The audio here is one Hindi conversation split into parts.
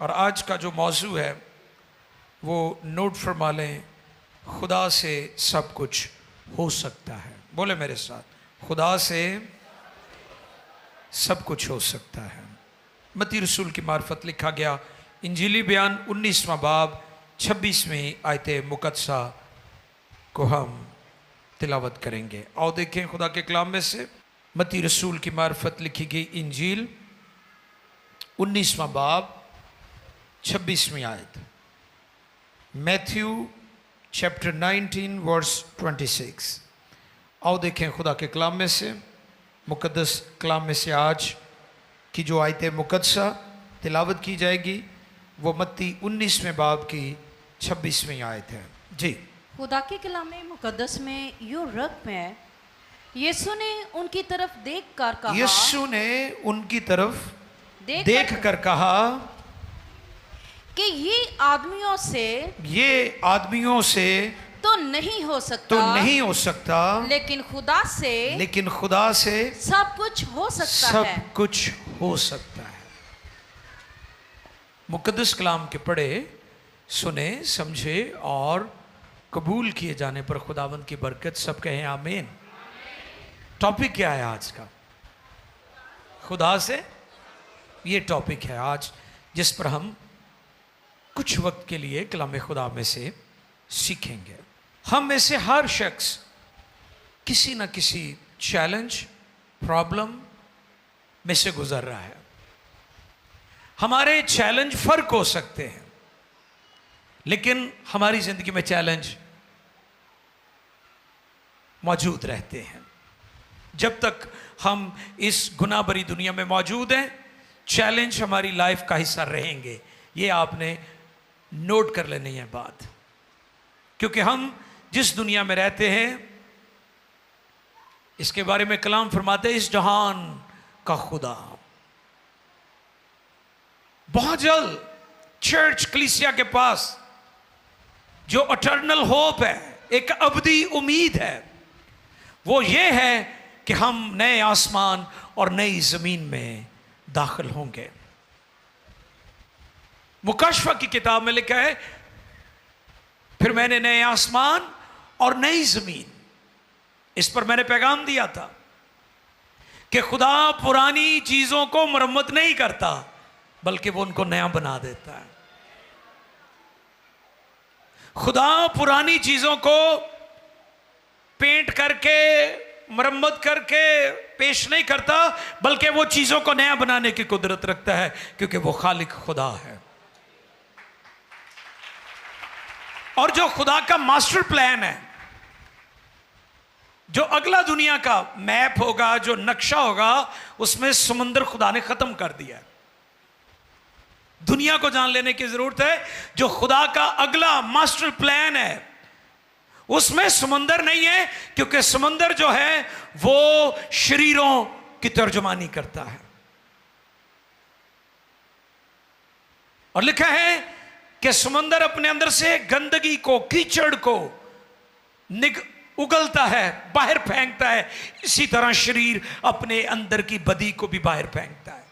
और आज का जो मौजू है वो नोट फरमा लें, खुदा से सब कुछ हो सकता है। बोले मेरे साथ, खुदा से सब कुछ हो सकता है। मत्ती रसूल की मार्फत लिखा गया इंजीली बयान 19वां बाब 26वीं आयत मुकद्दसा को हम तिलावत करेंगे। आओ देखें खुदा के कलाम में से मत्ती रसूल की मार्फत लिखी गई इंजील 19वां बाब 26वीं आयत। Matthew chapter 19 verse 26। आओ देखें खुदा के कलाम में से, मुकद्दस कलाम में से आज की जो आयत मुकद्दसा तिलावत की जाएगी वो मत्ती 19वें बाब की 26वीं आयत है। जी, खुदा के कलाम मुकद्दस में यूं रकम है, यीशु ने उनकी तरफ देखकर कहा, यीशु ने उनकी तरफ देखकर कहा कि ये आदमियों से तो नहीं हो सकता, लेकिन खुदा से सब कुछ हो सकता है। मुकद्दस कलाम के पढ़े, सुने, समझे और कबूल किए जाने पर खुदावंद की बरकत। सब कहें आमीन। टॉपिक क्या है आज का? खुदा से। ये टॉपिक है आज जिस पर हम कुछ वक्त के लिए कलाम खुदा में से सीखेंगे। हम में से हर शख्स किसी न किसी चैलेंज, प्रॉब्लम में से गुजर रहा है। हमारे चैलेंज फर्क हो सकते हैं, लेकिन हमारी जिंदगी में चैलेंज मौजूद रहते हैं। जब तक हम इस गुनाह भरी दुनिया में मौजूद हैं, चैलेंज हमारी लाइफ का हिस्सा रहेंगे। ये आपने नोट कर लेनी है बात, क्योंकि हम जिस दुनिया में रहते हैं इसके बारे में कलाम फरमाते हैं, इस जहान का खुदा बहुत जल्द चर्च कलीसिया के पास जो इटर्नल होप है, एक अबदी उम्मीद है, वो ये है कि हम नए आसमान और नई जमीन में दाखिल होंगे। मुकश्फा की किताब में लिखा है, फिर मैंने नए आसमान और नई जमीन, इस पर मैंने पैगाम दिया था कि खुदा पुरानी चीजों को मरम्मत नहीं करता, बल्कि वो उनको नया बना देता है। खुदा पुरानी चीजों को पेंट करके, मरम्मत करके पेश नहीं करता, बल्कि वो चीजों को नया बनाने की कुदरत रखता है, क्योंकि वो खालिक खुदा है। और जो खुदा का मास्टर प्लान है, जो अगला दुनिया का मैप होगा, जो नक्शा होगा, उसमें समुद्र खुदा ने खत्म कर दिया है। दुनिया को जान लेने की जरूरत है, जो खुदा का अगला मास्टर प्लान है उसमें समुंदर नहीं है, क्योंकि समुंदर जो है वो शरीरों की तर्जुमानी करता है। और लिखा है कि समुंदर अपने अंदर से गंदगी को, कीचड़ को उगलता है, बाहर फेंकता है। इसी तरह शरीर अपने अंदर की बदी को भी बाहर फेंकता है,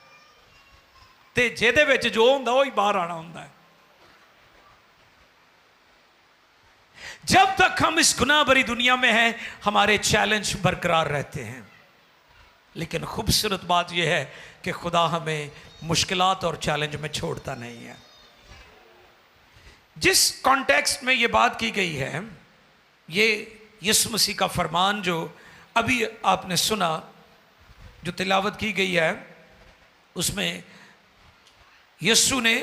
ते जेदे विच जो हुंदा वही बाहर आना हुंदा है। जब तक हम इस गुनाह भरी दुनिया में हैं, हमारे चैलेंज बरकरार रहते हैं। लेकिन खूबसूरत बात यह है कि खुदा हमें मुश्किलात और चैलेंज में छोड़ता नहीं है। जिस कॉन्टेक्स्ट में यह बात की गई है, ये यीशु मसीह का फरमान जो अभी आपने सुना, जो तिलावत की गई है, उसमें यीशु ने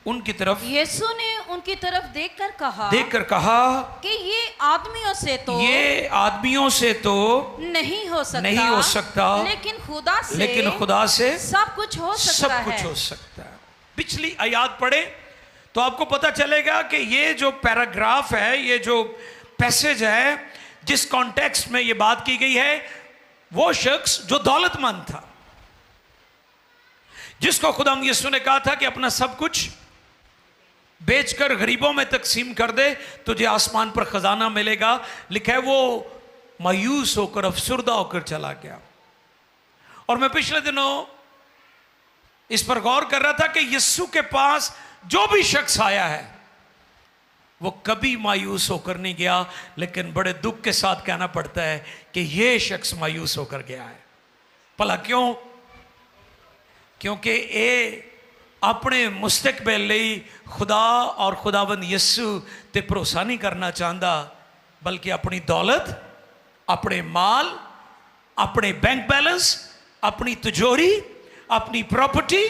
उनकी तरफ देखकर कहा कि ये आदमियों से तो नहीं हो सकता, लेकिन खुदा से सब कुछ हो सकता है। पिछली आयत पढ़े तो आपको पता चलेगा कि ये जो पैराग्राफ है, ये जो पैसेज है, जिस कॉन्टेक्स्ट में ये बात की गई है, वो शख्स जो दौलतमंद था, जिसको खुदा यीशु ने कहा था कि अपना सब कुछ बेचकर गरीबों में तकसीम कर दे, तुझे आसमान पर खजाना मिलेगा। लिखा है वो मायूस होकर, अफसुर्दा होकर चला गया। और मैं पिछले दिनों इस पर गौर कर रहा था कि यीशु के पास जो भी शख्स आया है वो कभी मायूस होकर नहीं गया, लेकिन बड़े दुख के साथ कहना पड़ता है कि ये शख्स मायूस होकर गया है। भला क्यों? क्योंकि ये अपने मुस्तकबिल ਲਈ खुदा और खुदावंद यीशु ते भरोसा नहीं करना चाहता, बल्कि अपनी दौलत, अपने माल, अपने बैंक बैलेंस, अपनी तिजोरी, अपनी प्रॉपर्टी,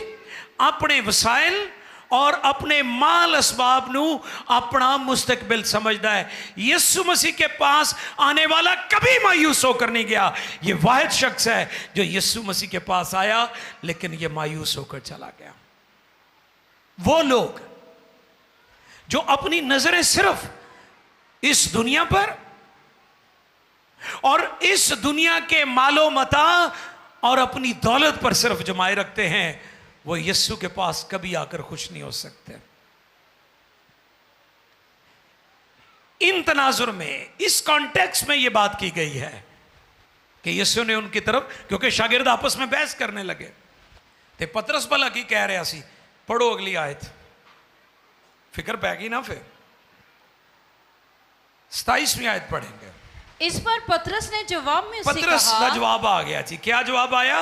अपने वसाइल और अपने माल असबाब नू अपना मुस्तकबिल समझता है। यीशु मसीह के पास आने वाला कभी मायूस होकर नहीं गया। ये वाहिद शख्स है जो यीशु मसीह के पास आया लेकिन ये मायूस होकर चला गया। वो लोग जो अपनी नजरें सिर्फ इस दुनिया पर और इस दुनिया के मालो मता और अपनी दौलत पर सिर्फ जमाए रखते हैं, वो यीशु के पास कभी आकर खुश नहीं हो सकते। इन तनाजुर में, इस कॉन्टेक्स्ट में यह बात की गई है कि यीशु ने उनकी तरफ, क्योंकि शागिर्द आपस में बहस करने लगे थे, पतरस भला की कह रहा सी, पढ़ो अगली आयत, फिक्र पै गई ना। फिर 27वीं आयत पढ़ेंगे। इस पर पतरस ने जवाब में पतरस का जवाब आ गया जी। क्या जवाब आया?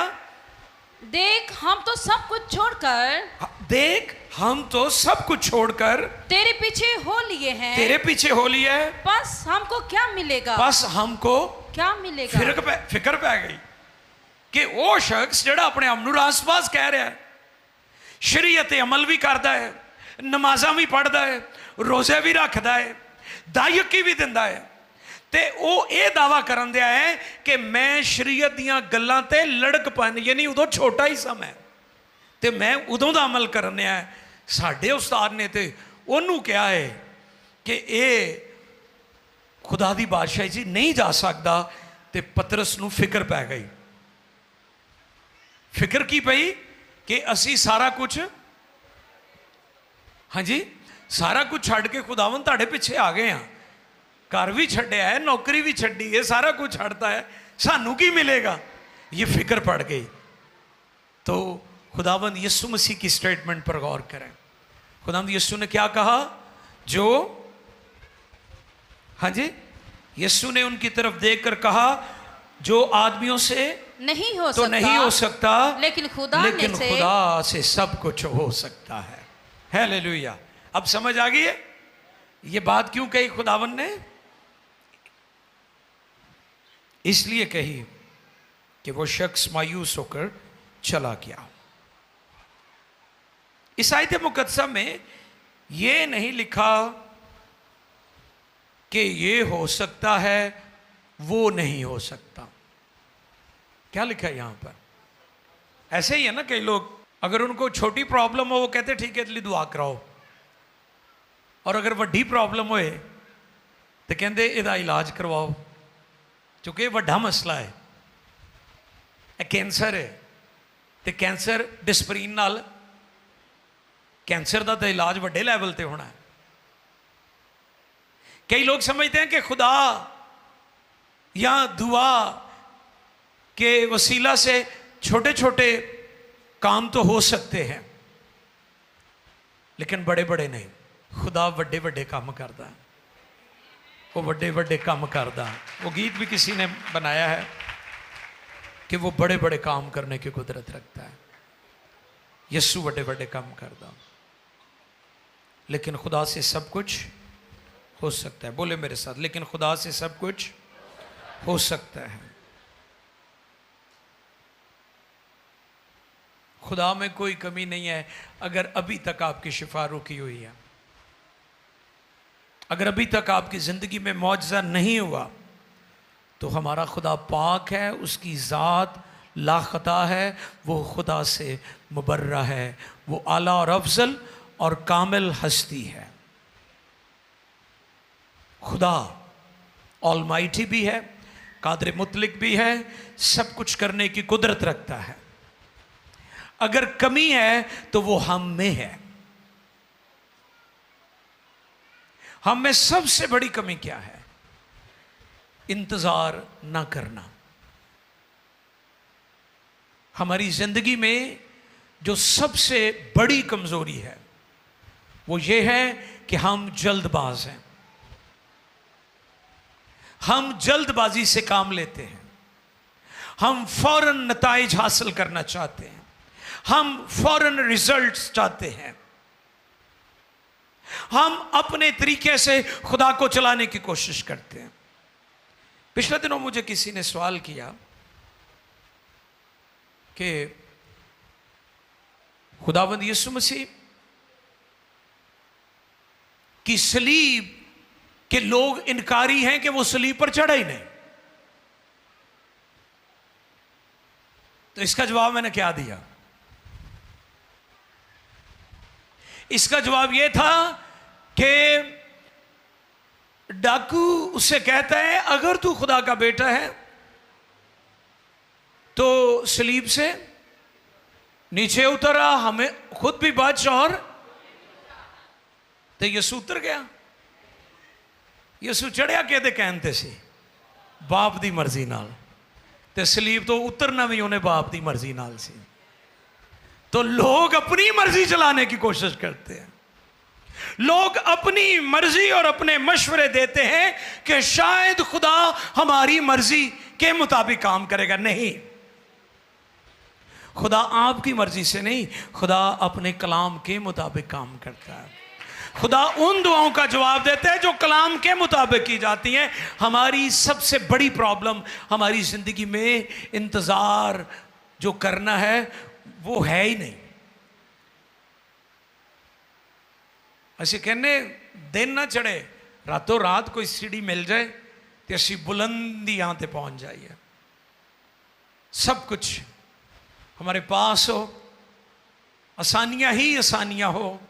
देख हम तो सब कुछ छोड़कर, देख हम तो सब कुछ छोड़कर तेरे पीछे हो लिए हैं। तेरे पीछे हो लिए है, बस हमको क्या मिलेगा? बस हमको क्या मिलेगा? फिक्र पै गई कि वो शख्स जड़ा अपने आप नूं रासबाज कह रहा है, शरीयत अमल भी करता है, नमाजा भी पढ़ता है, रोजे भी रखता है, दायकी भी दिंदा है, ते वो ये दावा करन दिया है कि मैं शरीयत दियां गल्लां ते लड़क पाने, यानी उदों छोटा ही सा मैं, ते मैं उदों दा अमल करने है। साडे उस्ताद ने ते ओनू कहा है कि ये खुदा दी बादशाही जी नहीं जा सकता, ते पतरस नू फिक्र पै गई। फिक्र की पई कि असी सारा कुछ, हाँ जी, सारा कुछ छड़ के खुदावन तुहाडे पिछे आ गए हैं, घर भी छड्या है, नौकरी भी छड्डी है, सारा कुछ छड़ता है, सानू की मिलेगा? ये फिक्र पड़ गई। तो खुदावंद यीशु मसीह की स्टेटमेंट पर गौर करें। खुदावंद यीशु ने क्या कहा? जो, हाँ जी, यीशु ने उनकी तरफ देखकर कहा, जो आदमियों से नहीं हो तो सकता, नहीं हो सकता, लेकिन खुदा से सब कुछ हो सकता है। हालेलुया। अब समझ आ गई है ये बात क्यों कही खुदावन ने? इसलिए कही कि वो शख्स मायूस होकर चला गया। इस आयत मुकद्दसा में ये नहीं लिखा कि ये हो सकता है, वो नहीं हो सकता। क्या लिखा है यहां पर? ऐसे ही है ना, कई लोग अगर उनको छोटी प्रॉब्लम हो वो कहते ठीक है इसलिए दुआ कराओ, और अगर वड्डी प्रॉब्लम होए तो कहते इहदा इलाज करवाओ, क्योंकि ये वड्डा मसला है, कैंसर है, तो कैंसर डिस्परीन नाल कैंसर का तो इलाज वड्डे लैवल ते होना है। कई लोग समझते हैं कि खुदा या दुआ के वसीला से छोटे छोटे काम तो हो सकते हैं, लेकिन बड़े बड़े नहीं। खुदा वड्डे वड्डे काम करता है, वो वड्डे वड्डे काम करता है। वो गीत भी किसी ने बनाया है कि वो बड़े बड़े काम करने की कुदरत रखता है। यीशु वड्डे वड्डे काम करता, लेकिन खुदा से सब कुछ हो सकता है। बोले मेरे साथ, लेकिन खुदा से सब कुछ हो सकता है। खुदा में कोई कमी नहीं है। अगर अभी तक आपकी शिफा रुकी हुई है, अगर अभी तक आपकी ज़िंदगी में मौजज़ा नहीं हुआ, तो हमारा खुदा पाक है, उसकी ज़ात लाखता है, वो खुदा से मुबर्रा है, वो आला और अफजल और कामिल हस्ती है। खुदा ऑलमाइटी भी है, कादिर मुतलिक भी है, सब कुछ करने की कुदरत रखता है। अगर कमी है तो वो हम में है। हम में सबसे बड़ी कमी क्या है? इंतजार ना करना। हमारी जिंदगी में जो सबसे बड़ी कमजोरी है वो ये है कि हम जल्दबाज हैं। हम जल्दबाजी से काम लेते हैं, हम फौरन नताइज हासिल करना चाहते हैं, हम फौरन रिजल्ट्स चाहते हैं, हम अपने तरीके से खुदा को चलाने की कोशिश करते हैं। पिछले दिनों मुझे किसी ने सवाल किया कि खुदावंद यीशु मसीह की सलीब के लोग इनकारी हैं कि वो सलीब पर चढ़ा ही नहीं। तो इसका जवाब मैंने क्या दिया? इसका जवाब यह था कि डाकू उससे कहता है अगर तू खुदा का बेटा है तो सलीब से नीचे उतरा, हमें खुद भी बच। और तो यसू उतर गया। यसू चढ़िया कहते कहते सी बाप दी मर्जी नाल, ते सलीब तो उतरना भी उन्हें बाप दी मर्जी नाल सी। तो लोग अपनी मर्जी चलाने की कोशिश करते हैं, लोग अपनी मर्जी और अपने मशवरे देते हैं कि शायद खुदा हमारी मर्जी के मुताबिक काम करेगा। नहीं, खुदा आपकी मर्जी से नहीं, खुदा अपने कलाम के मुताबिक काम करता है। खुदा उन दुआओं का जवाब देता है जो कलाम के मुताबिक की जाती हैं। हमारी सबसे बड़ी प्रॉब्लम हमारी जिंदगी में इंतजार जो करना है वो है ही नहीं। ऐसे कहने दिन ना चढ़े, रातों रात कोई सीढ़ी मिल जाए तो असी बुलंदी यहां तक पहुंच जाइए, सब कुछ हमारे पास हो, आसानियां ही आसानियां हो,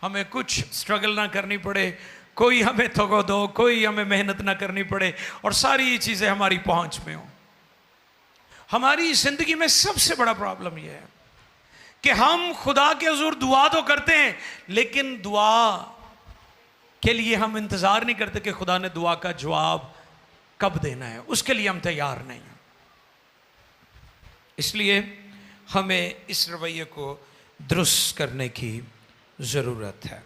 हमें कुछ स्ट्रगल ना करनी पड़े, कोई हमें थको दो, कोई हमें मेहनत ना करनी पड़े और सारी चीजें हमारी पहुंच में हो। हमारी जिंदगी में सबसे बड़ा प्रॉब्लम यह है कि हम खुदा के हुजूर दुआ तो करते हैं, लेकिन दुआ के लिए हम इंतजार नहीं करते कि खुदा ने दुआ का जवाब कब देना है, उसके लिए हम तैयार नहीं हैं। इसलिए हमें इस रवैये को दुरुस्त करने की जरूरत है।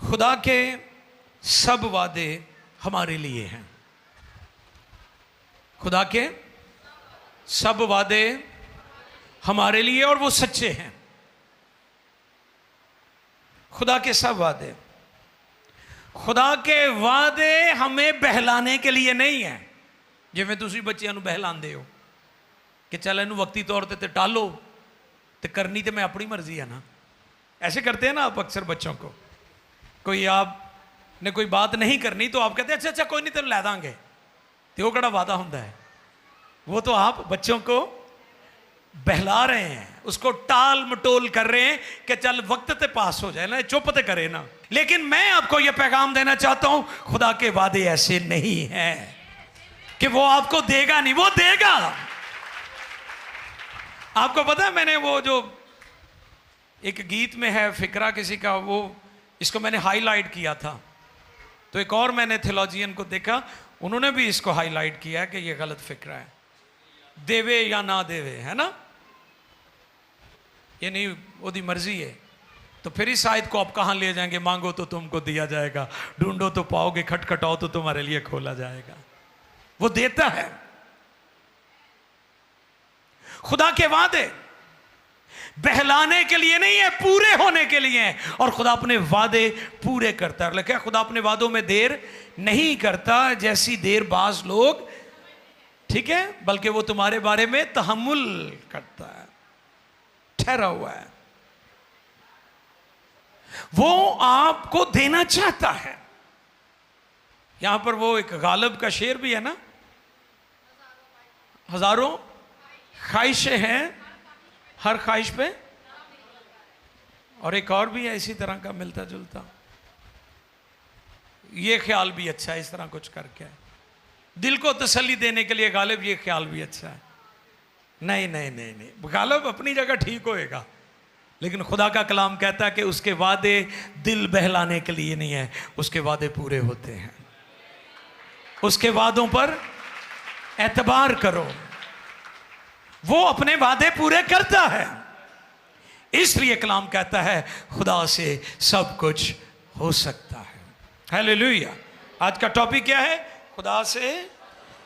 खुदा के सब वादे हमारे लिए हैं। खुदा के सब वादे हमारे लिए और वो सच्चे हैं। खुदा के सब वादे, खुदा के वादे हमें बहलाने के लिए नहीं है। जिवें तुसी बच्चियां नूं बहलांदे हो कि चल इनू वक्ती तौर ते टालो, तो करनी तो मैं अपनी मर्जी है ना। ऐसे करते हैं ना आप अक्सर बच्चों को, कोई आप ने कोई बात नहीं करनी तो आप कहते हैं अच्छा अच्छा कोई नहीं तेन लै देंगे, तो वो कड़ा वादा होता है। वो तो आप बच्चों को बहला रहे हैं, उसको टाल मटोल कर रहे हैं कि चल वक्त ते पास हो जाए ना, चुप ते करे ना। लेकिन मैं आपको यह पैगाम देना चाहता हूं, खुदा के वादे ऐसे नहीं हैं कि वो आपको देगा नहीं, वो देगा। आपको पता है मैंने वो जो एक गीत में है फिक्रा किसी का, वो इसको मैंने हाईलाइट किया था, तो एक और मैंने थियोलॉजियन को देखा, उन्होंने भी इसको हाईलाइट किया है कि ये गलत फिक्रा है, देवे या ना देवे, है ना, ये नहीं ओदी मर्जी है। तो फिर इस आयत को आप कहां ले जाएंगे? मांगो तो तुमको दिया जाएगा, ढूंढो तो पाओगे, खटखटाओ तो तुम्हारे लिए खोला जाएगा। वो देता है। खुदा के वादे बहलाने के लिए नहीं है, पूरे होने के लिए हैं। और खुदा अपने वादे पूरे करता है। लेकिन खुदा अपने वादों में देर नहीं करता जैसी देर बाज लोग, ठीक है, बल्कि वो तुम्हारे बारे में तहम्मुल करता है, ठहरा हुआ है, वो आपको देना चाहता है। यहां पर वो एक गालिब का शेर भी है ना, हजारों ख्वाहिशें हैं हर ख्वाहिश पे, और एक और भी है इसी तरह का मिलता जुलता, ये ख्याल भी अच्छा है, इस तरह कुछ करके दिल को तसल्ली देने के लिए गालिब ये ख्याल भी अच्छा है। नहीं नहीं नहीं नहीं, गालिब अपनी जगह ठीक होएगा, लेकिन खुदा का कलाम कहता है कि उसके वादे दिल बहलाने के लिए नहीं है, उसके वादे पूरे होते हैं। उसके वादों पर एतबार करो, वो अपने वादे पूरे करता है। इसलिए कलाम कहता है खुदा से सब कुछ हो सकता है। हालेलुया। आज का टॉपिक क्या है? खुदा से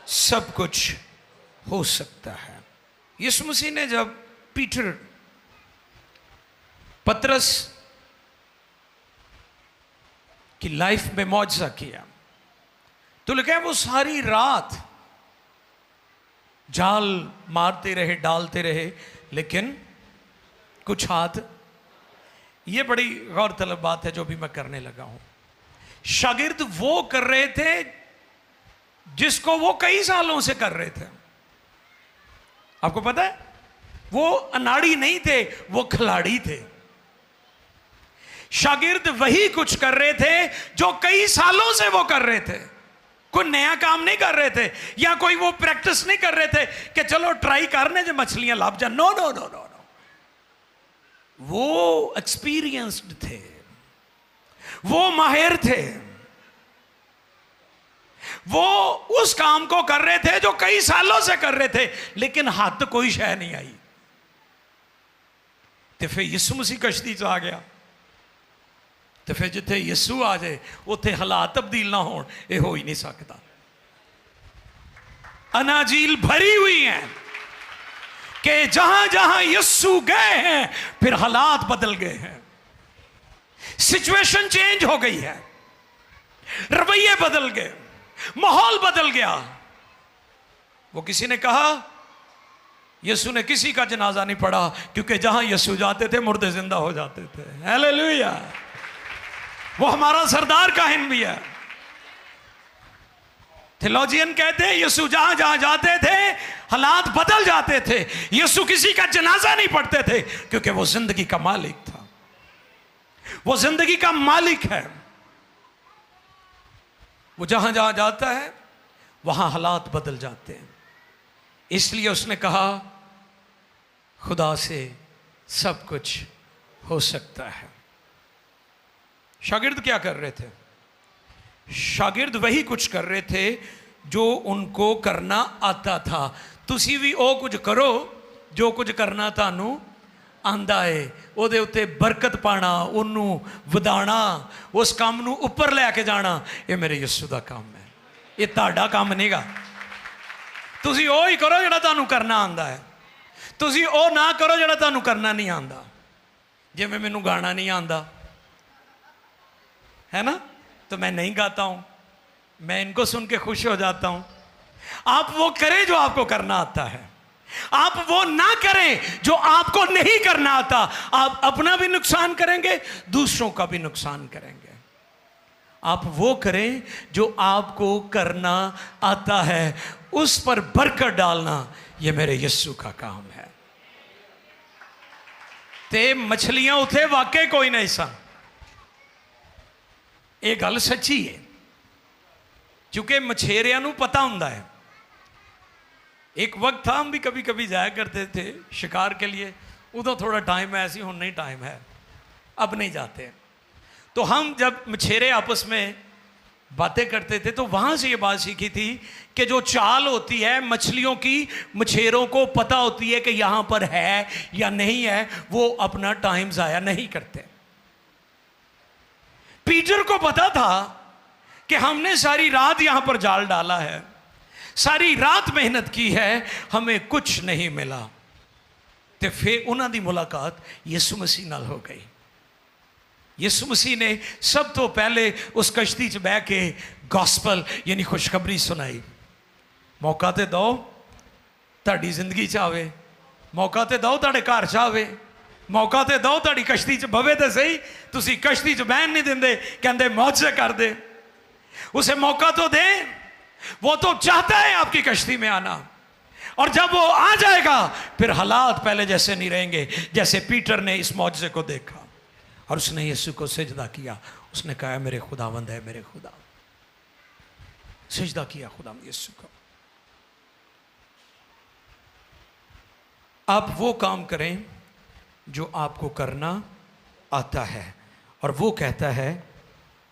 सब कुछ हो सकता है। यीशु मसीह ने जब पतरस की लाइफ में मौजज़ा किया तो लिखा है वो सारी रात जाल मारते रहे, डालते रहे, लेकिन कुछ हाथ। ये बड़ी गौरतलब बात है जो भी मैं करने लगा हूं। शागिर्द वो कर रहे थे जिसको वो कई सालों से कर रहे थे। आपको पता है, वो अनाड़ी नहीं थे, वो खिलाड़ी थे। शागिर्द वही कुछ कर रहे थे जो कई सालों से वो कर रहे थे। कोई नया काम नहीं कर रहे थे या कोई वो प्रैक्टिस नहीं कर रहे थे कि चलो ट्राई करने जो मछलियां लाभ जा। No no no no no, वो एक्सपीरियंस्ड थे, वो माहिर थे, वो उस काम को कर रहे थे जो कई सालों से कर रहे थे, लेकिन हाथ कोई शय नहीं आई। तो फिर यीशु मसीह कश्ती च आ गया। तो फिर जिथे यीशु आ जाए उत्थे हालात तब्दील ना हो, यह हो ही नहीं सकता। अनाजील भरी हुई है कि जहां जहां यीशु गए हैं फिर हालात बदल गए हैं, सिचुएशन चेंज हो गई है, रवैये बदल गए, माहौल बदल गया। वो किसी ने कहा यीशु ने किसी का जनाजा नहीं पढ़ा क्योंकि जहां यीशु जाते थे मुर्दे जिंदा हो जाते थे। हालेलुया। वो हमारा सरदार काहिन भी है। थियोलॉजियन कहते हैं यीशु जहां जहां जाते थे हालात बदल जाते थे। यीशु किसी का जनाजा नहीं पढ़ते थे क्योंकि वो जिंदगी का मालिक था, वो जिंदगी का मालिक है। वो जहां जहां जाता है वहां हालात बदल जाते हैं। इसलिए उसने कहा खुदा से सब कुछ हो सकता है। शागिर्द क्या कर रहे थे? शागिर्द वही कुछ कर रहे थे जो उनको करना आता था। तुसी भी ओ कुछ करो जो कुछ करना तानू आंदा है। ਉਹਦੇ ਉੱਤੇ बरकत पाना, ਉਹਨੂੰ ਵਧਾਣਾ, उस काम ਨੂੰ ਉੱਪਰ ਲੈ ਕੇ ਜਾਣਾ, ਇਹ ਮੇਰੇ ਯਿਸੂ ਦਾ ਕੰਮ ਹੈ। ਇਹ ਤੁਹਾਡਾ ਕੰਮ ਨਹੀਂਗਾ। ਤੁਸੀਂ ਉਹ ਹੀ ਕਰੋ ਜਿਹੜਾ ਤੁਹਾਨੂੰ ਕਰਨਾ ਆਂਦਾ ਹੈ। ਤੁਸੀਂ ਉਹ ਨਾ ਕਰੋ ਜਿਹੜਾ ਤੁਹਾਨੂੰ ਕਰਨਾ ਨਹੀਂ ਆਂਦਾ। ਜਿਵੇਂ ਮੈਨੂੰ ਗਾਣਾ नहीं आंदा है ना, तो मैं नहीं गाता हूं, मैं इनको सुन के खुश हो जाता हूं। आप वो करें जो आपको करना आता है, आप वो ना करें जो आपको नहीं करना आता। आप अपना भी नुकसान करेंगे, दूसरों का भी नुकसान करेंगे। आप वो करें जो आपको करना आता है, उस पर बरकत डालना ये मेरे यीशु का काम है। ते मछलियां उठे वाकई कोई नहीं सन, ये गल सच्ची है, क्योंकि मछेरियां नू पता हुंदा है। एक वक्त था हम भी कभी कभी जाया करते थे शिकार के लिए, उधर थोड़ा टाइम है, ऐसी हुन नहीं टाइम है, अब नहीं जाते। तो हम जब मछेरे आपस में बातें करते थे तो वहां से ये बात सीखी थी कि जो चाल होती है मछलियों की, मछेरों को पता होती है कि यहां पर है या नहीं है, वो अपना टाइम जाया नहीं करते। पीटर को पता था कि हमने सारी रात यहां पर जाल डाला है, सारी रात मेहनत की है, हमें कुछ नहीं मिला। तो फिर उन्हां दी मुलाकात यीशु मसीह नाल हो गई। यीशु मसीह ने सब तो पहले उस कश्ती च बह के गॉस्पल यानी खुशखबरी सुनाई। मौका तो दो ताड़ी जिंदगी च आवे, मौका तो दो ताड़े घर च आवे, मौका तो दो ताड़ी कश्ती च बवे तो सही। तुसी कश्ती च बहन नहीं देंदे, कहते मौजे कर दे। उसे मौका तो दे, वो तो चाहता है आपकी कश्ती में आना। और जब वो आ जाएगा फिर हालात पहले जैसे नहीं रहेंगे। जैसे पीटर ने इस मौजे को देखा और उसने यीशु को सिजदा किया, उसने कहा मेरे खुदावंद है, मेरे खुदा। सिजदा किया खुदा यीशु को। आप वो काम करें जो आपको करना आता है, और वो कहता है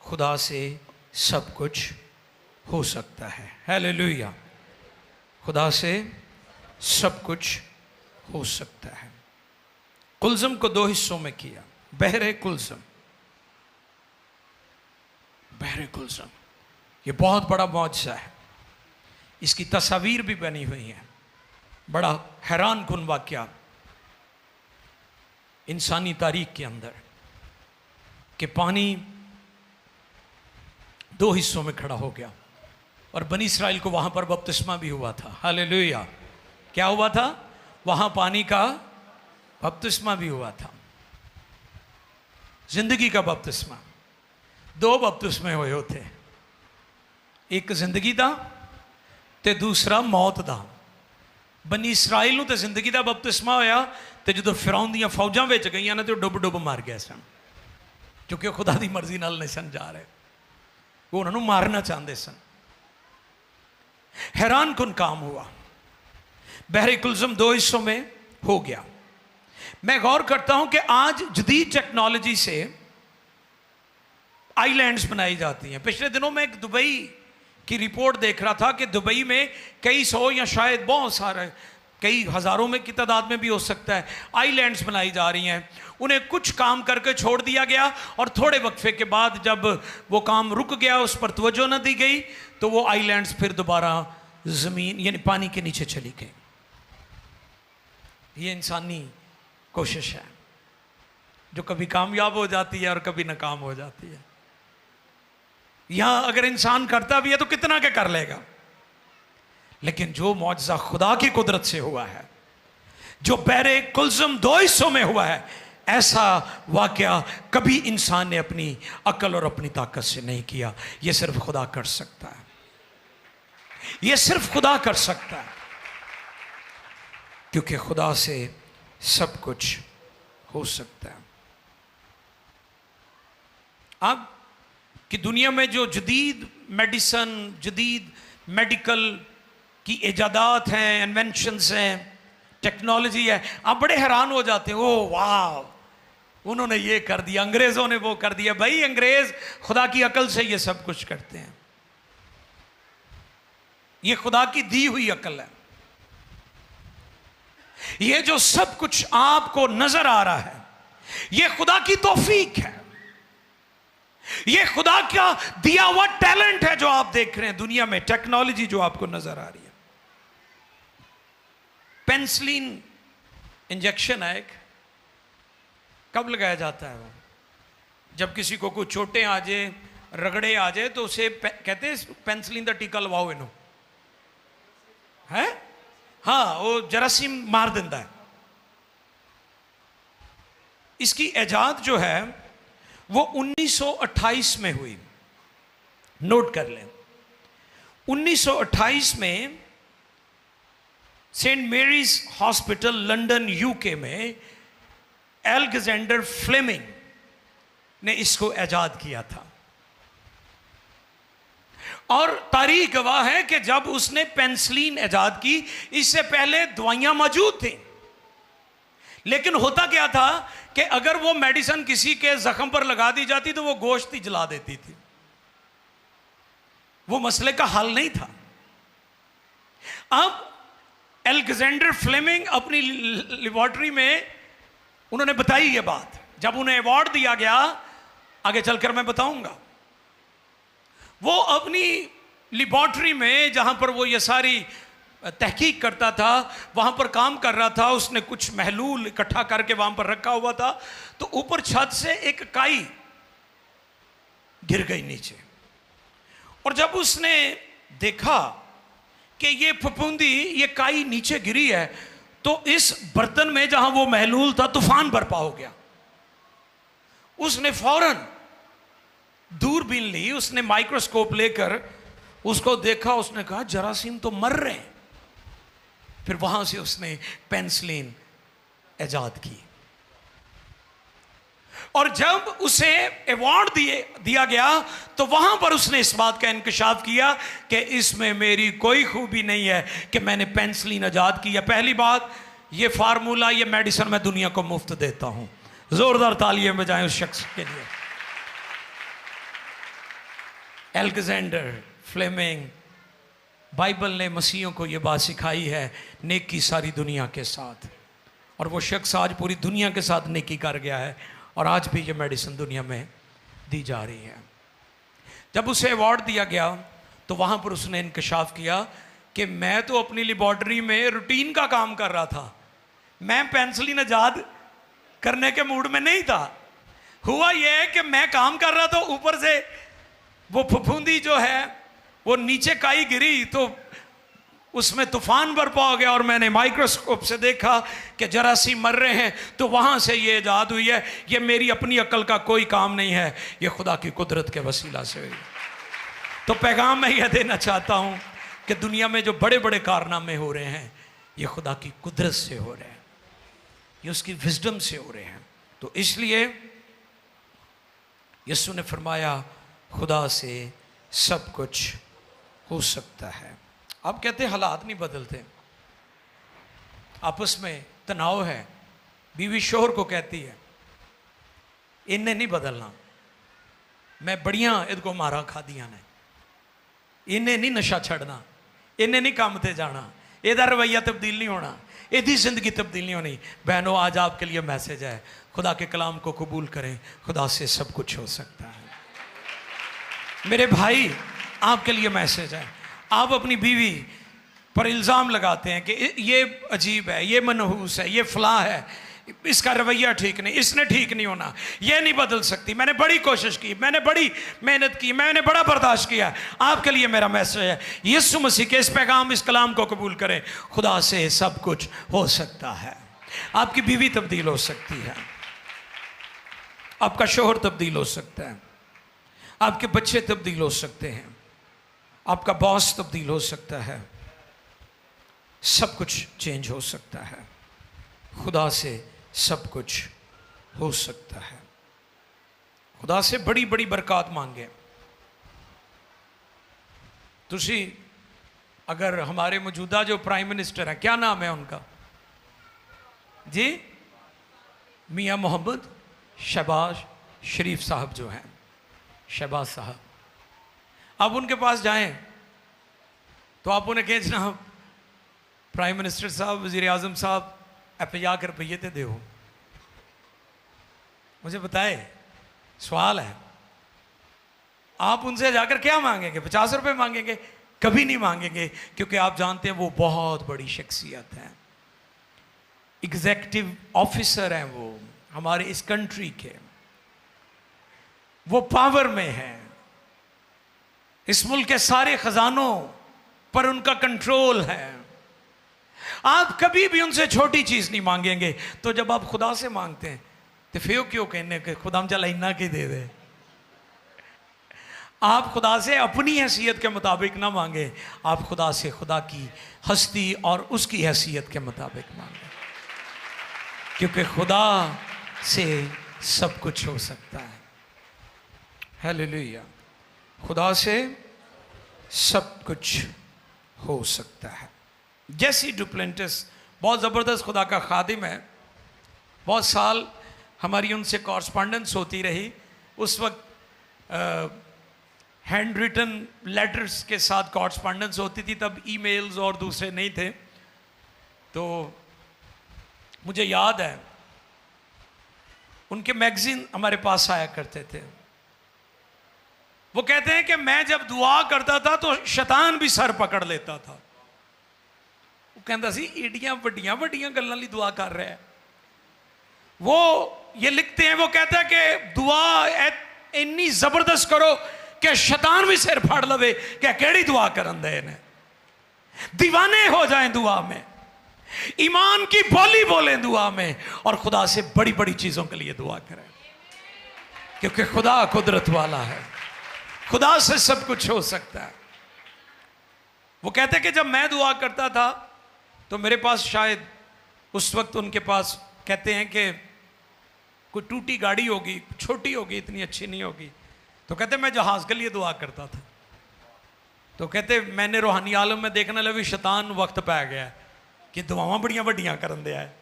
खुदा से सब कुछ हो सकता है। हालेलुया। खुदा से सब कुछ हो सकता है। कुलज़म को दो हिस्सों में किया, बहरे कुलज़म, बहरे कुलज़म, ये बहुत बड़ा मौजज़ा है। इसकी तस्वीर भी बनी हुई है। बड़ा हैरान कुन वाक़या इंसानी तारीख के अंदर कि पानी दो हिस्सों में खड़ा हो गया और बनी इस्राएल को वहां पर बपतिस्मा भी हुआ था। हालेलुया। क्या हुआ था? वहां पानी का बपतिस्मा भी हुआ था, जिंदगी का बपतिस्मा। दो बपतिस्मे हुए होते, एक जिंदगी दा ते दूसरा मौत दा। बनी इस्राइल तो जिंदगी का बपतिस्मा होया, तो जो फिरौन दियां फौजां विच गईयां ना तो डुब डुब मर गए सन, क्योंकि खुदा की मर्जी नाल नहीं सन जा रहे, वो उन्होंने मारना चाहते सन। हैरान कुन काम हुआ। बहरे कुलज़म दो हिस्सों में हो गया। मैं गौर करता हूं कि आज जदीद टेक्नोलॉजी से आइलैंड्स बनाई जाती हैं। पिछले दिनों में एक दुबई की रिपोर्ट देख रहा था कि दुबई में कई सौ या शायद बहुत सारे, कई हज़ारों में की तादाद में भी हो सकता है, आइलैंड्स बनाई जा रही हैं। उन्हें कुछ काम करके छोड़ दिया गया और थोड़े वक्फे के बाद जब वो काम रुक गया, उस पर तवज्जो न दी गई, तो वो आइलैंड्स फिर दोबारा ज़मीन यानी पानी के नीचे चली गई। ये इंसानी कोशिश है जो कभी कामयाब हो जाती है और कभी नाकाम हो जाती है। यहां अगर इंसान करता भी है तो कितना क्या कर लेगा, लेकिन जो मौजज़ा खुदा की कुदरत से हुआ है, जो बहरे कुलज़म दो हिस्सों में हुआ है, ऐसा वाकया कभी इंसान ने अपनी अकल और अपनी ताकत से नहीं किया। यह सिर्फ खुदा कर सकता है, यह सिर्फ खुदा कर सकता है, क्योंकि खुदा से सब कुछ हो सकता है। अब कि दुनिया में जो जदीद मेडिसन, जदीद मेडिकल की इजादात हैं, इन्वेंशंस हैं, टेक्नोलॉजी है, आप बड़े हैरान हो जाते हैं। ओ वाह, उन्होंने ये कर दिया, अंग्रेज़ों ने वो कर दिया। भाई अंग्रेज़ खुदा की अकल से ये सब कुछ करते हैं, ये खुदा की दी हुई अकल है। ये जो सब कुछ आपको नजर आ रहा है, ये खुदा की तौफीक है, ये खुदा का दिया हुआ टैलेंट है जो आप देख रहे हैं दुनिया में, टेक्नोलॉजी जो आपको नजर आ रही है। पेनिसिलिन इंजेक्शन है एक, कब लगाया जाता है? वो जब किसी को कुछ चोटें आ जाए, रगड़े आ जाए, तो उसे कहते हैं पेनिसिलिन का टीका लवाओ इन्हों, है? हाँ, वो जरासीम मार देता है। इसकी इजाद जो है वो 1928 में हुई। नोट कर लें, 1928 में Saint Mary's hospital London UK में अलेक्जेंडर फ्लेमिंग ने इसको इजाद किया था। और तारीख गवाह है कि जब उसने पेनिसिलिन इजाद की, इससे पहले दवाइयां मौजूद थी, लेकिन होता क्या था कि अगर वो मेडिसिन किसी के जख्म पर लगा दी जाती तो वो गोश्त ही जला देती थी, वो मसले का हल नहीं था। अब अलेक्जेंडर फ्लेमिंग अपनी लेबोरेटरी में उन्होंने बताई ये बात, जब उन्हें अवार्ड दिया गया, आगे चलकर मैं बताऊंगा, वो अपनी लेबोरेटरी में जहां पर वो ये सारी तहकीक करता था, वहां पर काम कर रहा था, उसने कुछ महलूल इकट्ठा करके वहां पर रखा हुआ था, तो ऊपर छत से एक काई गिर गई नीचे। और जब उसने देखा कि ये फफूंदी, ये काई नीचे गिरी है, तो इस बर्तन में जहां वो महलूल था तूफान बरपा हो गया। उसने फौरन दूरबीन ली, उसने माइक्रोस्कोप लेकर उसको देखा, उसने कहा जरासीम तो मर रहे हैं। फिर वहां से उसने पेनिसिलिन इजाद की, और जब उसे अवार्ड दिया गया तो वहां पर उसने इस बात का इंकशाफ किया कि इसमें मेरी कोई खूबी नहीं है कि मैंने पेनिसिलिन इजाद की है। पहली बात, ये फार्मूला, ये मेडिसिन मैं दुनिया को मुफ्त देता हूं। जोरदार तालियां बजाएं उस शख्स के लिए। अलेक्जेंडर फ्लेमिंग बाइबल ने मसीहों को ये बात सिखाई है, नेकी सारी दुनिया के साथ, और वो शख्स आज पूरी दुनिया के साथ नेकी कर गया है, और आज भी ये मेडिसिन दुनिया में दी जा रही है। जब उसे अवार्ड दिया गया तो वहाँ पर उसने इंकशाफ किया कि मैं तो अपनी लेबॉर्टरी में रूटीन का काम कर रहा था, मैं पेंसिलिन ईजाद करने के मूड में नहीं था। हुआ यह है कि मैं काम कर रहा था, ऊपर से वो फफूंदी जो है वो नीचे काई गिरी तो उसमें तूफान बरपा हो गया, और मैंने माइक्रोस्कोप से देखा कि जरासीम मर रहे हैं, तो वहाँ से ये ईजाद हुई है। ये मेरी अपनी अक्ल का कोई काम नहीं है, ये खुदा की कुदरत के वसीला से हुई। तो पैगाम मैं यह देना चाहता हूँ कि दुनिया में जो बड़े बड़े कारनामे हो रहे हैं, ये खुदा की कुदरत से हो रहे हैं, ये उसकी विजडम से हो रहे हैं। तो इसलिए यीशु ने फरमाया खुदा से सब कुछ हो सकता है। आप कहते हैं हालात नहीं बदलते, आपस में तनाव है, बीवी शोहर को कहती है इन्हें नहीं बदलना, मैं बढ़िया इनको मारा खा दिया ने, इन्हें नहीं नशा छड़ना, इन्हें नहीं काम ते जाना, एदा रवैया तब्दील नहीं होना, एदी जिंदगी तब्दील नहीं होनी। बहनों, आज आपके लिए मैसेज है, खुदा के कलाम को कबूल करें, खुदा से सब कुछ हो सकता है। मेरे भाई, आपके लिए मैसेज है। आप अपनी बीवी पर इल्ज़ाम लगाते हैं कि ये अजीब है, ये मनहूस है, ये फला है, इसका रवैया ठीक नहीं, इसने ठीक नहीं होना, ये नहीं बदल सकती, मैंने बड़ी कोशिश की, मैंने बड़ी मेहनत की, मैंने बड़ा बर्दाश्त किया। आपके लिए मेरा मैसेज है, यीशु मसीह के इस पैगाम, इस कलाम को कबूल करें, खुदा से सब कुछ हो सकता है। आपकी बीवी तब्दील हो सकती है, आपका शोहर तब्दील हो सकता है, आपके बच्चे तब्दील हो सकते हैं, आपका बॉस तब्दील हो सकता है, सब कुछ चेंज हो सकता है। खुदा से सब कुछ हो सकता है। खुदा से बड़ी बड़ी बरकत मांगे। तुसी अगर हमारे मौजूदा जो प्राइम मिनिस्टर हैं, क्या नाम है उनका जी, मियां मोहम्मद शहबाज शरीफ साहब जो हैं, शहबाज साहब, आप उनके पास जाएं तो आप उन्हें कहें जनाब प्राइम मिनिस्टर साहब, वज़ीर आज़म साहब, 50 रुपये ते दो। मुझे बताए, सवाल है, आप उनसे जाकर क्या मांगेंगे? 50 रुपये मांगेंगे? कभी नहीं मांगेंगे, क्योंकि आप जानते हैं वो बहुत बड़ी शख्सियत है, एग्जीक्यूटिव ऑफिसर हैं वो हमारे इस कंट्री के, वो पावर में है, इस मुल्क के सारे खजानों पर उनका कंट्रोल है। आप कभी भी उनसे छोटी चीज नहीं मांगेंगे। तो जब आप खुदा से मांगते हैं तो फिर क्यों कहने के खुदा हम चला इन्ना की दे दे। आप खुदा से अपनी हैसियत के मुताबिक ना मांगे, आप खुदा से खुदा की हस्ती और उसकी हैसियत के मुताबिक मांगे, क्योंकि खुदा से सब कुछ हो सकता है। हालेलुया। खुदा से सब कुछ हो सकता है। जैसी डुप्लेंटिस बहुत ज़बरदस्त खुदा का खादिम है, बहुत साल हमारी उनसे कॉरस्पॉन्डेंस होती रही। उस वक्त हैंड रिटन लेटर्स के साथ कॉरस्पॉन्डेंस होती थी, तब ईमेल्स और दूसरे नहीं थे। तो मुझे याद है उनके मैगज़ीन हमारे पास आया करते थे। वो कहते हैं कि मैं जब दुआ करता था तो शैतान भी सर पकड़ लेता था। वो कहता सी एडियां वड्डियां वड्डियां गल्लां लई दुआ कर रहा है। वो ये लिखते हैं, वो कहता है कि दुआ इन्नी जबरदस्त करो कि शैतान भी सिर फाड़ लवे कि केड़ी दुआ करन दे ने, दीवाने हो जाएं दुआ में, ईमान की बोली बोलें दुआ में, और खुदा से बड़ी बड़ी चीजों के लिए दुआ करें, क्योंकि खुदा कुदरत वाला है। खुदा से सब कुछ हो सकता है। वो कहते कि जब मैं दुआ करता था तो मेरे पास शायद उस वक्त उनके पास कहते हैं कि कोई टूटी गाड़ी होगी, छोटी होगी, इतनी अच्छी नहीं होगी। तो कहते मैं जहाज के लिए दुआ करता था। तो कहते मैंने रूहानी आलम में देखने लगे शैतान वक्त पै गया कि दुआवां बड़ियां वड्डियां करन दिया है,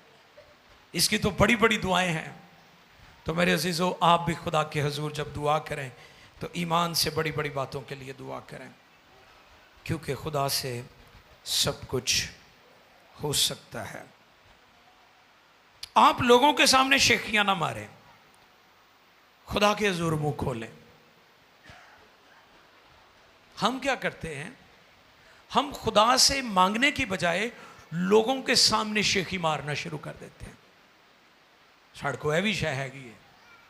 इसकी तो बड़ी बड़ी दुआएं हैं। तो मेरे अजीज़ों, आप भी खुदा के हजूर जब दुआ करें तो ईमान से बड़ी बड़ी बातों के लिए दुआ करें। क्योंकि खुदा से सब कुछ हो सकता है। आप लोगों के सामने शेखियां ना मारें, खुदा के हुजूर मुंह खोलें। हम क्या करते हैं, हम खुदा से मांगने की बजाय लोगों के सामने शेखी मारना शुरू कर देते हैं। सड़कों ऐवी शह हैगी है,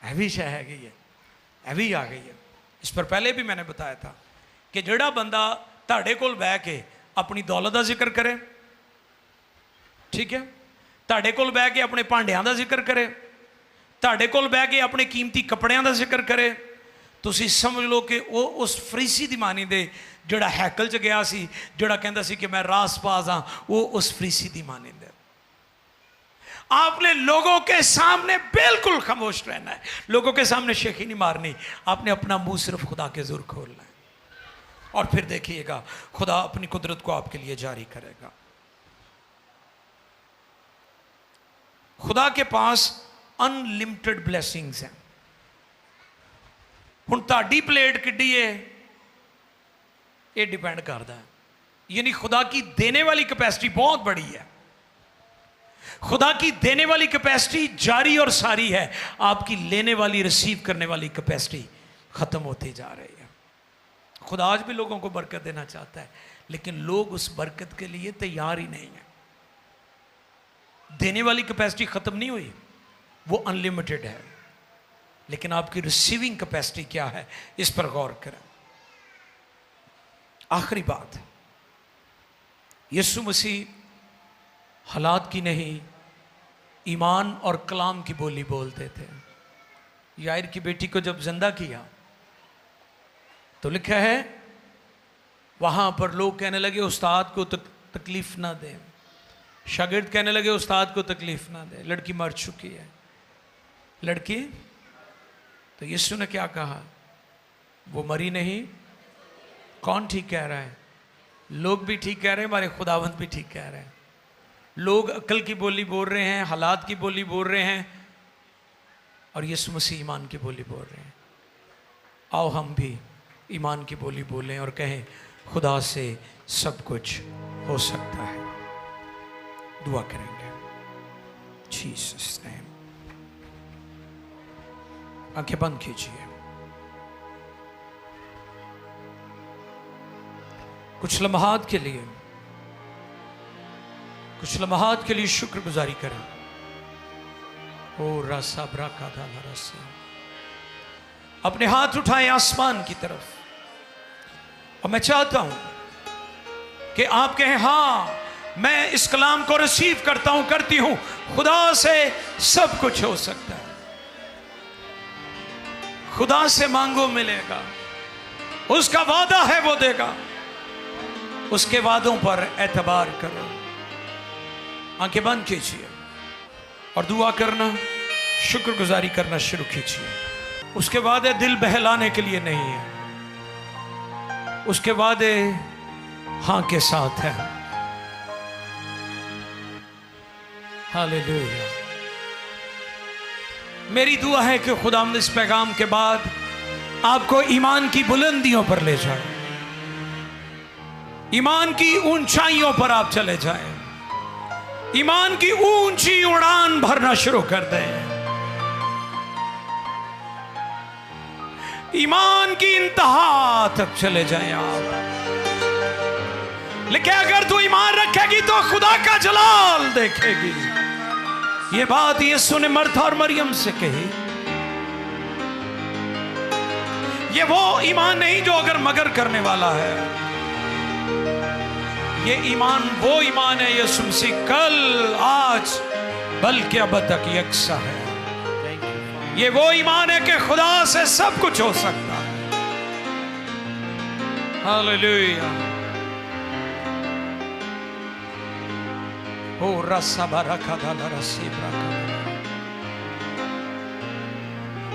ऐवी शह हैगी है, ऐवी आ गई है। इस पर पहले भी मैंने बताया था कि जड़ा बंदा ताड़े कोल बह के अपनी दौलत का जिक्र करे, ठीक है, ताड़े कोल बह के अपने भांडियां का जिक्र करे, ताड़े कोल बह के अपने कीमती कपड़ियां का जिक्र करे, तुसी समझ लो कि वो उस फरीसी दी मानी दे जड़ा हैकल च गया सी, जड़ा कहंदा सी कि मैं रासपाज हाँ, वो उस फरीसी दी मानी दे। आपने लोगों के सामने बिल्कुल खामोश रहना है, लोगों के सामने शेखी नहीं मारनी, आपने अपना मुंह सिर्फ खुदा के ज़ुर खोलना है, और फिर देखिएगा खुदा अपनी कुदरत को आपके लिए जारी करेगा। खुदा के पास अनलिमिटेड ब्लेसिंग्स हैं। हुण ताड़ी प्लेट किड्डी है, ये डिपेंड करता है, यानी खुदा की देने वाली कैपेसिटी बहुत बड़ी है। खुदा की देने वाली कैपेसिटी जारी और सारी है, आपकी लेने वाली, रिसीव करने वाली कैपेसिटी खत्म होती जा रही है। खुदा आज भी लोगों को बरकत देना चाहता है, लेकिन लोग उस बरकत के लिए तैयार ही नहीं है। देने वाली कैपेसिटी खत्म नहीं हुई, वो अनलिमिटेड है, लेकिन आपकी रिसीविंग कैपेसिटी क्या है, इस पर गौर करें। आखिरी बात, यीशु मसीह हालात की नहीं, ईमान और कलाम की बोली बोलते थे। याईर की बेटी को जब जिंदा किया तो लिखा है वहां पर लोग कहने लगे उस्ताद को तकलीफ ना दें, शागिर्द कहने लगे उस्ताद को तकलीफ ना दे, लड़की मर चुकी है। लड़की, तो यीशु ने क्या कहा, वो मरी नहीं। कौन ठीक कह रहा है? लोग भी ठीक कह रहे हैं, हमारे खुदावंत भी ठीक कह रहे हैं। लोग अक्ल की बोली बोल रहे हैं, हालात की बोली बोल रहे हैं, और यीशु मसीह ईमान की बोली बोल रहे हैं। आओ हम भी ईमान की बोली बोलें और कहें खुदा से सब कुछ हो सकता है। दुआ करेंगे। Jesus name. आंखें बंद कीजिए। कुछ लम्हात के लिए शुक्रगुजारी करें। ओ रसा ब्राका दाला रसा। अपने हाथ उठाएं आसमान की तरफ, और मैं चाहता हूं कि आप कहें हाँ, मैं इस कलाम को रिसीव करता हूं, करती हूं। खुदा से सब कुछ हो सकता है। खुदा से मांगो मिलेगा, उसका वादा है वो देगा, उसके वादों पर एतबार करो। आंखें बंद कीजिए और दुआ करना, शुक्रगुजारी करना शुरू कीजिए। उसके वादे दिल बहलाने के लिए नहीं है, उसके वादे हां के साथ है। हालेलुया। मेरी दुआ है कि खुदावंद इस पैगाम के बाद आपको ईमान की बुलंदियों पर ले जाए, ईमान की ऊंचाइयों पर आप चले जाएं, ईमान की ऊंची उड़ान भरना शुरू कर दें, ईमान की इंतहा तक चले जाएं आप। लेकिन अगर तू ईमान रखेगी तो खुदा का जलाल देखेगी। ये बात यीशु ने मर्था और मरियम से कही। ये वो ईमान नहीं जो अगर मगर करने वाला है, ये ईमान वो ईमान है यीशु मसीह कल आज बल्कि अब तक यकसा है। ये वो ईमान है कि खुदा से सब कुछ हो सकता है। हालेलुया। ओ रसा बरका दाला रसी ब्राका।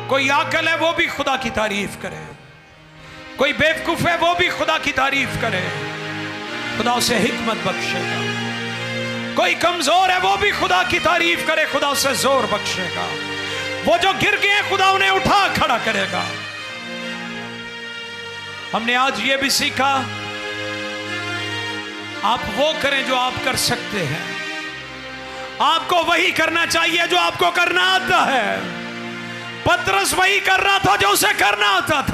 कोई आकल है वो भी खुदा की तारीफ करे, कोई बेवकूफ है वो भी खुदा की तारीफ करे, खुदा उसे हिकमत बख्शेगा। कोई कमजोर है वो भी खुदा की तारीफ करे, खुदा उसे जोर बख्शेगा। वो जो गिर गए खुदा उन्हें उठा खड़ा करेगा। हमने आज ये भी सीखा आप वो करें जो आप कर सकते हैं। आपको वही करना चाहिए जो आपको करना आता है। पतरस वही कर रहा था जो उसे करना आता था।